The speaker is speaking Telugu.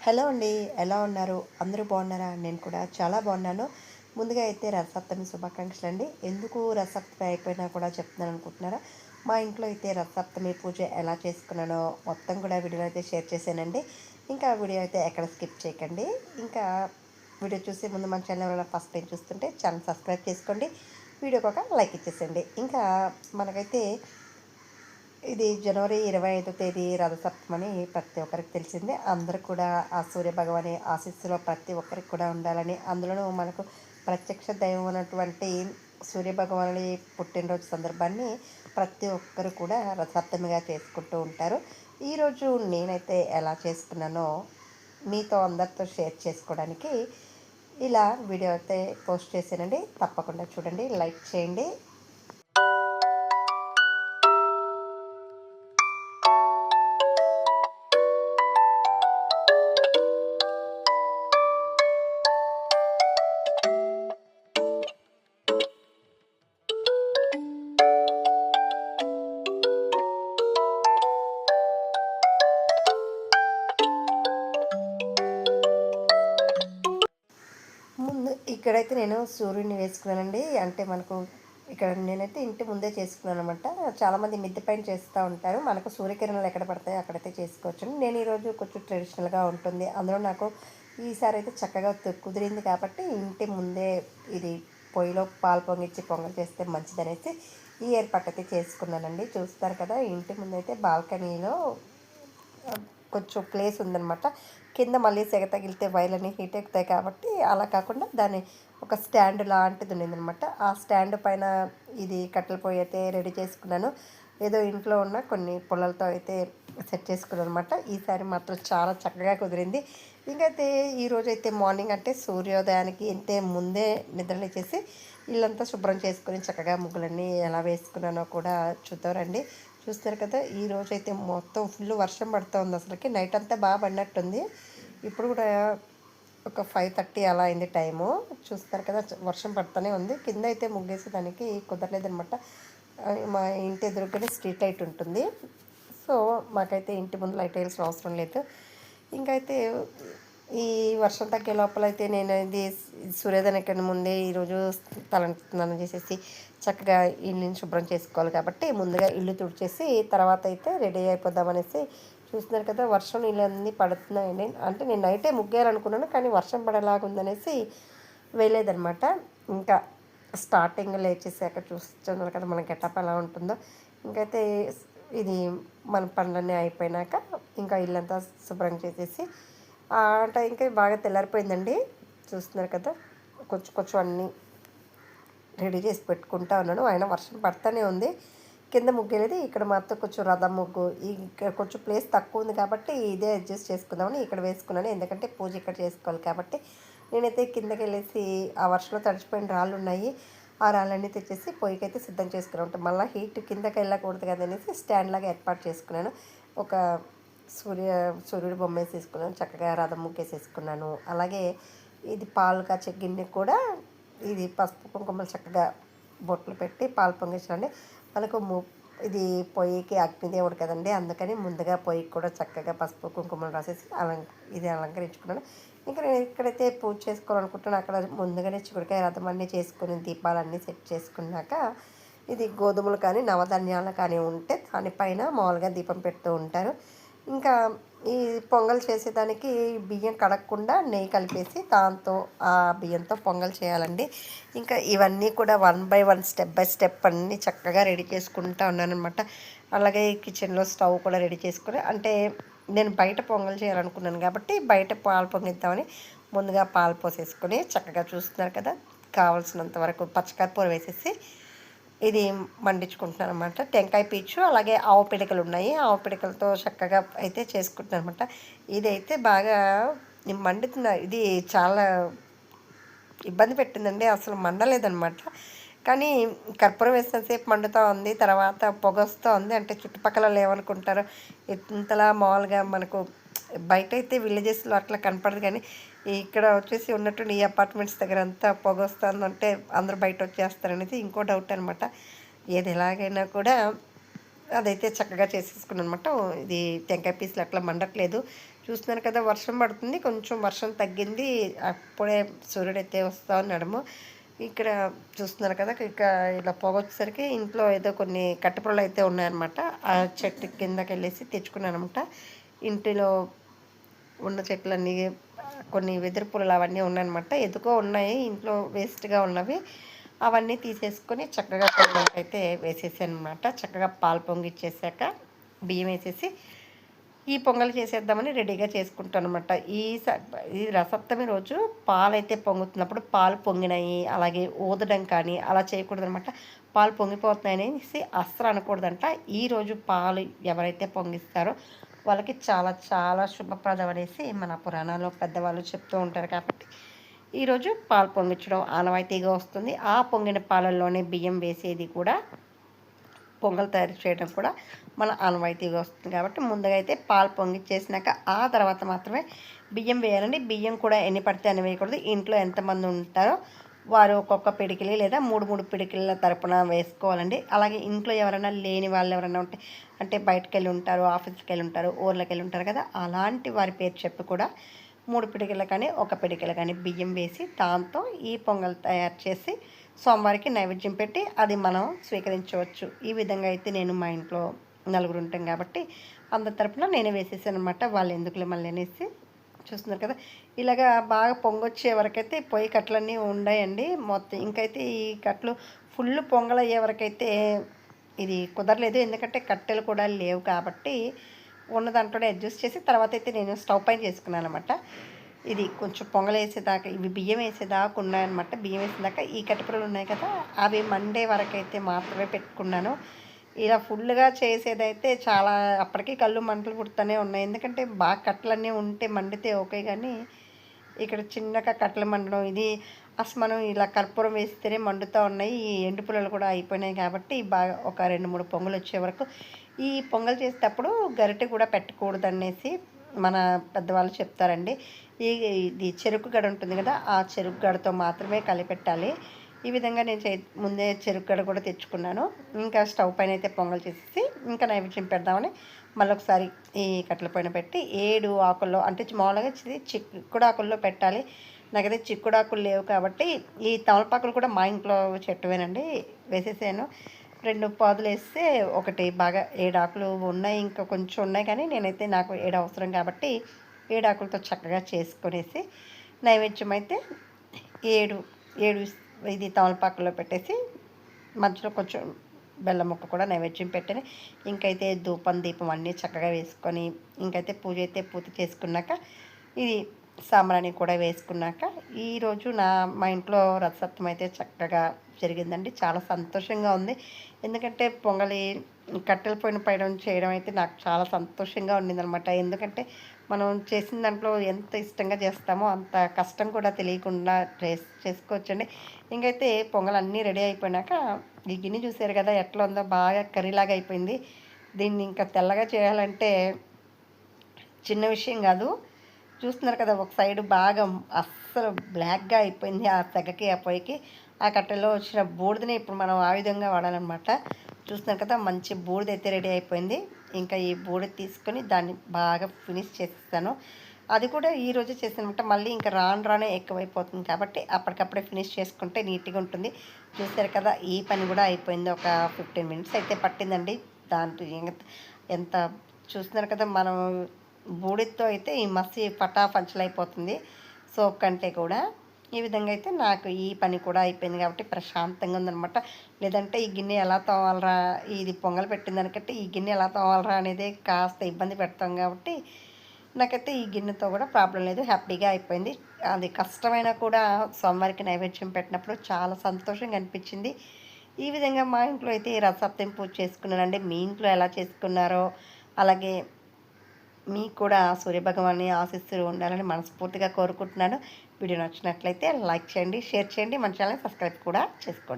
హలో అండి. ఎలా ఉన్నారు? అందరూ బాగున్నారా? నేను కూడా చాలా బాగున్నాను. ముందుగా అయితే రథసప్తమి శుభాకాంక్షలండి. ఎందుకు రథసప్తమి అయిపోయినా కూడా చెప్తున్నాను అనుకుంటున్నారా? మా ఇంట్లో అయితే రథసప్తమి పూజ ఎలా చేసుకున్నానో మొత్తం కూడా వీడియోలో అయితే షేర్ చేశానండి. ఇంకా వీడియో అయితే ఎక్కడ స్కిప్ చేయకండి. ఇంకా వీడియో చూసే ముందు మన ఛానల్ ఎవరైనా ఫస్ట్ టైం చూస్తుంటే ఛానల్ సబ్స్క్రైబ్ చేసుకోండి. వీడియోకి ఒక లైక్ ఇచ్చేసేయండి. ఇంకా మనకైతే ఇది జనవరి 25వ తేదీ రథసప్తమని ప్రతి ఒక్కరికి తెలిసిందే. అందరూ కూడా ఆ సూర్యభగవాని ఆశీస్సులో ప్రతి ఒక్కరికి కూడా ఉండాలని, అందులోనూ మనకు ప్రత్యక్ష దైవం ఉన్నటువంటి సూర్యభగవానుడి పుట్టినరోజు సందర్భాన్ని ప్రతి ఒక్కరు కూడా రథసప్తమిగా చేసుకుంటూ ఉంటారు. ఈరోజు నేనైతే ఎలా చేసుకున్నానో మీతో అందరితో షేర్ చేసుకోవడానికి ఇలా వీడియో అయితే పోస్ట్ చేశానండి. తప్పకుండా చూడండి, లైక్ చేయండి. ముందు ఇక్కడైతే నేను సూర్యుడిని వేసుకున్నానండి. అంటే మనకు ఇక్కడ నేనైతే ఇంటి ముందే చేసుకున్నాను అనమాట. చాలామంది మిద్దె పైన చేస్తూ ఉంటారు. మనకు సూర్యకిరణాలు ఎక్కడ పడతాయో అక్కడైతే చేసుకోవచ్చు. నేను ఈరోజు కొంచెం ట్రెడిషనల్గా ఉంటుంది. అందులో నాకు ఈసారి అయితే చక్కగా కుదిరింది కాబట్టి ఇంటి ముందే ఇది పొయ్యిలో పాలు పొంగిచ్చి పొంగల్ చేస్తే మంచిదనేసి ఈ ఏర్పాటు అయితే చేసుకున్నానండి. చూస్తారు కదా, ఇంటి ముందైతే బాల్కనీలో కొంచెం ప్లేస్ ఉందనమాట. కింద మళ్ళీ సెగ తగిలితే వైర్లన్నీ హీట్ ఎక్కుతాయి కాబట్టి అలా కాకుండా దాన్ని ఒక స్టాండ్ లాంటిది ఉండిందనమాట. ఆ స్టాండ్ పైన ఇది కట్టెల పొయ్యి అయితే రెడీ చేసుకున్నాను. ఏదో ఇంట్లో ఉన్న కొన్ని పుల్లలతో అయితే సెట్ చేసుకున్నాను అనమాట. ఈసారి మాత్రం చాలా చక్కగా కుదిరింది. ఇంకైతే ఈరోజైతే మార్నింగ్ అంటే సూర్యోదయానికి ఇంతే ముందే నిద్రలేచేసి ఇల్లంతా శుభ్రం చేసుకొని చక్కగా ముగ్గులన్నీ ఎలా వేసుకున్నానో కూడా చూద్దారండి. చూస్తారు కదా, ఈరోజు అయితే మొత్తం ఫుల్ వర్షం పడుతూ ఉంది. అసలుకి నైట్ అంతా బాగా పడినట్టుంది. ఇప్పుడు కూడా ఒక 5:30 అలా అయింది టైము. చూస్తారు కదా, వర్షం పడుతూనే ఉంది. కింద అయితే ముగ్గేసేదానికి కుదరలేదనమాట. మా ఇంటి ఎదురుగానే స్ట్రీట్ లైట్ ఉంటుంది. సో మాకైతే ఇంటి ముందు లైట్ వేయాల్సిన అవసరం లేదు. ఇంకైతే ఈ వర్షం తగ్గే లోపలైతే నేను ఇది సూర్యోదయానికి ముందే ఈరోజు స్నానం చేసేసి చక్కగా ఇల్లుని శుభ్రం చేసుకోవాలి కాబట్టి ముందుగా ఇల్లు తుడిచేసి తర్వాత అయితే రెడీ అయిపోదామనేసి చూస్తున్నారు కదా, వర్షం నీళ్ళన్నీ పడుతున్నాయండి. అంటే నేను నైటే ముగ్గేయాలనుకున్నాను కానీ వర్షం పడేలాగా ఉందనేసి వేయలేదనమాట. ఇంకా స్టార్టింగ్ లేచేసాక చూస్తున్నారు కదా మన గెటప్ ఎలా ఉంటుందో. ఇంకైతే ఇది మన పనులన్నీ అయిపోయినాక ఇంకా ఇల్లంతా శుభ్రం చేసేసి ఆ టైంకి బాగా తెల్లారిపోయిందండి. చూస్తున్నారు కదా, కొంచెం కొంచెం అన్నీ రెడీ చేసి పెట్టుకుంటా ఉన్నాను. అయినా వర్షం పడుతూనే ఉంది. కింద ముగ్గేది ఇక్కడ మాత్రం కొంచెం రథం ముగ్గు, ఇక్కడ కొంచెం ప్లేస్ తక్కువ ఉంది కాబట్టి ఇదే అడ్జస్ట్ చేసుకుందామని ఇక్కడ వేసుకున్నాను. ఎందుకంటే పూజ ఇక్కడ చేసుకోవాలి కాబట్టి. నేనైతే కిందకి వెళ్ళేసి ఆ వర్షంలో తడిచిపోయిన రాళ్ళు ఉన్నాయి, ఆ రాళ్ళన్నీ తెచ్చేసి పొయ్యికైతే సిద్ధం చేసుకున్నాను. ఉంటాను మళ్ళీ హీట్ కిందకి వెళ్ళకూడదు కదనేసి స్టాండ్ లాగా ఏర్పాటు చేసుకున్నాను. ఒక సూర్యుడు బొమ్మ వేసేసుకున్నాను. చక్కగా రథం ముగ్గేసేసుకున్నాను. అలాగే ఇది పాలు కాచే గిన్నె కూడా ఇది పసుపు కుంకుమలు చక్కగా బొట్లు పెట్టి పాలు పొంగించండి. మనకు ఇది పొయ్యికి అగ్నిదేవుడు కదండి, అందుకని ముందుగా పొయ్యికి కూడా చక్కగా పసుపు కుంకుమలు రాసేసి ఇది అలంకరించుకున్నాను. ఇంకా నేను ఎక్కడైతే పూజ చేసుకోవాలనుకుంటున్నాను అక్కడ ముందుగానే చిక్కుడుకాయ రథం అన్నీ చేసుకుని దీపాలన్నీ సెట్ చేసుకున్నాక ఇది గోధుమలు కానీ నవధాన్యాలు కానీ ఉంటే దానిపైన మామూలుగా దీపం పెడుతూ ఉంటారు. ఇంకా ఈ పొంగల్ చేసేదానికి బియ్యం కడగకుండా నెయ్యి కలిపేసి దాంతో ఆ బియ్యంతో పొంగల్ చేయాలండి. ఇంకా ఇవన్నీ కూడా 1 బై 1 స్టెప్ బై స్టెప్ అన్నీ చక్కగా రెడీ చేసుకుంటూ ఉన్నానమాట. అలాగే కిచెన్లో స్టవ్ కూడా రెడీ చేసుకుని, అంటే నేను బయట పొంగల్ చేయాలనుకున్నాను కాబట్టి బయట పాలు పొంగిద్దామని ముందుగా పాలు పోసేసుకొని చక్కగా చూస్తున్నారు కదా, కావాల్సినంత వరకు పచ్చకర్పూర వేసేసి ఇది మండించుకుంటున్నాను అనమాట. టెంకాయ పీచు అలాగే ఆవు పిడకలు ఉన్నాయి. ఆవు పిడకలతో చక్కగా అయితే చేసుకుంటున్నాను అనమాట. ఇదైతే బాగా మండుతున్న ఇది చాలా ఇబ్బంది పెట్టిందండి. అసలు మండలేదనమాట. కానీ కర్పూరం వేసినంతసేపు మండుతూ ఉంది, తర్వాత పొగ వస్తూ ఉంది. అంటే చుట్టుపక్కల ఏమనుకుంటారో, ఇంతలా మామూలుగా మనకు బయట అయితే విలేజెస్లో అట్లా కనపడదు కానీ ఇక్కడ వచ్చేసి ఉన్నట్టు ఈ అపార్ట్మెంట్స్ దగ్గర అంతా పొగ వస్తుందంటే అందరూ బయట వచ్చేస్తారనేది ఇంకో డౌట్ అనమాట. ఏది ఎలాగైనా కూడా అదైతే చక్కగా చేసేసుకున్నాను అనమాట. ఇది టెంకాయ పీసులు అట్లా మండట్లేదు. చూస్తున్నారు కదా, వర్షం పడుతుంది. కొంచెం వర్షం తగ్గింది. అప్పుడే సూర్యుడైతే వస్తా ఉన్నాడు. ఇక్కడ చూస్తున్నారు కదా, ఇక ఇలా పొగొచ్చేసరికి ఇంట్లో ఏదో కొన్ని కట్టెపుల్లలు అయితే ఉన్నాయన్నమాట. ఆ చెట్టు కిందకెళ్ళేసి తెచ్చుకున్నానమాట. ఇంటిలో ఉన్న చెట్లన్నీ కొన్ని వెదురు పుల్లలు అవన్నీ ఉన్నాయన్నమాట. ఎందుకో ఉన్నాయి ఇంట్లో వేస్ట్‌గా ఉన్నవి. అవన్నీ తీసేసుకొని చక్కగా అయితే వేసేసానమాట. చక్కగా పాలు పొంగిచ్చేసాక బియ్యం వేసేసి ఈ పొంగల్ చేసేద్దామని రెడీగా చేసుకుంటానమాట. ఈ రసప్తమి రోజు పాలైతే పొంగుతున్నప్పుడు పాలు పొంగినాయి, అలాగే ఊదడం కానీ అలా చేయకూడదనమాట. పాలు పొంగిపోతున్నాయనేసి అస్సలు అనకూడదంట. ఈరోజు పాలు ఎవరైతే పొంగిస్తారో వాళ్ళకి చాలా చాలా శుభప్రదం అనేసి మన పురాణాల్లో పెద్దవాళ్ళు చెప్తూ ఉంటారు. కాబట్టి ఈరోజు పాలు పొంగించడం ఆనవాయితీగా వస్తుంది. ఆ పొంగిన పాలల్లోనే బియ్యం వేసేది కూడా పొంగల్ తయారు చేయడం కూడా మన ఆనవాయితీగా వస్తుంది. కాబట్టి ముందుగా అయితే పాలు పొంగిచ్చేసినాక ఆ తర్వాత మాత్రమే బియ్యం వేయాలండి. బియ్యం కూడా ఎన్ని పడితే అని వేయకూడదు. ఇంట్లో ఎంతమంది ఉంటారో వారు ఒక్కొక్క పిడికిలి లేదా 3 పిడికిళ్ళ తరపున వేసుకోవాలండి. అలాగే ఇంట్లో ఎవరైనా లేని వాళ్ళు ఎవరైనా ఉంటే, అంటే బయటకెళ్ళి ఉంటారు, ఆఫీస్కి వెళ్ళి ఉంటారు, ఊర్లోకి వెళ్ళి ఉంటారు కదా, అలాంటి వారి పేరు చెప్పి కూడా 3 పిడికిళ్ళు కానీ 1 పిడికిలు కానీ బియ్యం వేసి దాంతో ఈ పొంగల్ తయారు చేసి సోమవారికి నైవేద్యం పెట్టి అది మనం స్వీకరించవచ్చు. ఈ విధంగా అయితే నేను మా ఇంట్లో నలుగురు ఉంటాం కాబట్టి అందరి తరపున నేనే వేసేసాను అనమాట. వాళ్ళు ఎందుకులే మళ్ళీ అనేసి. చూస్తున్నారు కదా, ఇలాగా బాగా పొంగొచ్చే వరకైతే పొయ్యి కట్టలన్నీ ఉన్నాయండి మొత్తం. ఇంకైతే ఈ కట్టలు ఫుల్ పొంగలయ్యే వరకైతే ఇది కుదరలేదు. ఎందుకంటే కట్టెలు కూడా లేవు కాబట్టి ఉన్న దాంట్లోనే అడ్జస్ట్ చేసి తర్వాత అయితే నేను స్టవ్ పైన చేసుకున్నాను అనమాట. ఇది కొంచెం పొంగలేసేదాకా ఇవి బియ్యం వేసేదాకా ఉన్నాయన్నమాట. బియ్యం వేసేదాకా ఈ కట్టెపుల్లలు ఉన్నాయి కదా, అవి మండే వరకైతే మాత్రమే పెట్టుకున్నాను. ఇలా ఫుల్గా చేసేదైతే చాలా అప్పటికి కళ్ళు మంటలు పుడుతూనే ఉన్నాయి. ఎందుకంటే బాగా కట్టెలన్నీ ఉంటే మండితే ఓకే, కానీ ఇక్కడ చిన్నగా కట్టెలు మండడం ఇది అసలు మనం ఇలా కర్పూరం వేస్తేనే మండుతూ ఉన్నాయి. ఈ ఎండు పుల్లలు కూడా అయిపోయినాయి కాబట్టి బాగా ఒక 2-3 పొంగులు వచ్చే వరకు ఈ పొంగల్ చేసేటప్పుడు గరిటె కూడా పెట్టకూడదు అనేసి మన పెద్దవాళ్ళు చెప్తారండి. ఇది చెరుకు గడ ఉంటుంది కదా, ఆ చెరుకు గడతో మాత్రమే కలిపెట్టాలి. ఈ విధంగా నేను ముందే చెరుకు గడ కూడా తెచ్చుకున్నాను. ఇంకా స్టవ్ పైన అయితే పొంగల్ చేసేసి ఇంకా నైవేద్యం పెడదామని మళ్ళొకసారి ఈ కట్టెల పైన పెట్టి 7 ఆకుల్లో, అంటే మామూలుగా చిక్కుడాకుల్లో పెట్టాలి. నాకైతే చిక్కుడాకులు లేవు కాబట్టి ఈ తమలపాకులు కూడా మా ఇంట్లో చెట్టువేనండి, వేసేసాను. 2 పాదులు వేస్తే ఒకటి బాగా 7 ఆకులు ఉన్నాయి, ఇంకా కొంచెం ఉన్నాయి, కానీ నేనైతే నాకు 7 అవసరం కాబట్టి 7 ఆకులతో చక్కగా చేసుకునేసి నైవేద్యం అయితే 7 ఇది తమలపాకుల్లో పెట్టేసి మధ్యలో కొంచెం బెల్లం ముక్క కూడా నైవేద్యం పెట్టాను. ఇంకైతే ధూపం దీపం అన్నీ చక్కగా వేసుకొని ఇంకైతే పూజ అయితే పూర్తి చేసుకున్నాక ఇది సాంబ్రాణి కూడా వేసుకున్నాక ఈరోజు మా ఇంట్లో రథసప్తమి అయితే చక్కగా జరిగిందండి. చాలా సంతోషంగా ఉంది. ఎందుకంటే పొంగలి కట్టెల పొయ్యిన పైన చేయడం అయితే నాకు చాలా సంతోషంగా ఉండిందనమాట. ఎందుకంటే మనం చేసిన దాంట్లో ఎంత ఇష్టంగా చేస్తామో అంత కష్టం కూడా తెలియకుండా చేసుకోవచ్చండి. ఇంకైతే పొంగల్ అన్నీ రెడీ అయిపోయినాక ఈ గిన్నె చూసారు కదా ఎట్లా ఉందో, బాగా కర్రీలాగా అయిపోయింది. దీన్ని ఇంకా తెల్లగా చేయాలంటే చిన్న విషయం కాదు. చూస్తున్నారు కదా, ఒక సైడ్ బాగా అస్సలు బ్లాక్గా అయిపోయింది ఆ తెగకి, ఆ పొయ్యికి. ఆ కట్టెలో వచ్చిన బూడిదని ఇప్పుడు మనం ఆ విధంగా వాడాలన్నమాట. చూస్తున్నారు కదా, మంచి బూడిద అయితే రెడీ అయిపోయింది. ఇంకా ఈ బూడిద తీసుకొని దాన్ని బాగా ఫినిష్ చేసేస్తాను. అది కూడా ఈరోజు చేసానమాట. మళ్ళీ ఇంకా రానే ఎక్కువైపోతుంది కాబట్టి అప్పటికప్పుడే ఫినిష్ చేసుకుంటే నీట్గా ఉంటుంది. చూసారు కదా, ఈ పని కూడా అయిపోయింది. ఒక 15 మినిట్స్ అయితే పట్టిందండి. దాంట్లో ఎంత చూస్తున్నారు కదా, మనం బూడిదతో అయితే ఈ మసి పంచలైపోతుంది సోప్ కంటే కూడా. ఈ విధంగా అయితే నాకు ఈ పని కూడా అయిపోయింది కాబట్టి ప్రశాంతంగా ఉందనమాట. లేదంటే ఈ గిన్నె ఎలా తోమాలరా, ఇది పొంగల్ పెట్టిన దానికంటే ఈ గిన్నె ఎలా తోమాలరా అనేది కాస్త ఇబ్బంది పెడతాం కాబట్టి నాకైతే ఈ గిన్నెతో కూడా ప్రాబ్లం లేదు, హ్యాపీగా అయిపోయింది. అది కష్టమైనా కూడా సోమవారికి నైవేద్యం పెట్టినప్పుడు చాలా సంతోషంగా అనిపించింది. ఈ విధంగా మా ఇంట్లో అయితే రథసప్తమి పూజ చేసుకున్నానండి. మీ ఇంట్లో ఎలా చేసుకున్నారో, అలాగే మీకు కూడా సూర్యభగవాన్ని ఆశీస్సులు ఉండాలని మనస్ఫూర్తిగా కోరుకుంటున్నాను. వీడియో నచ్చినట్లయితే లైక్ చేయండి, షేర్ చేయండి, మన ఛానల్ సబ్స్క్రైబ్ కూడా చేసుకోండి.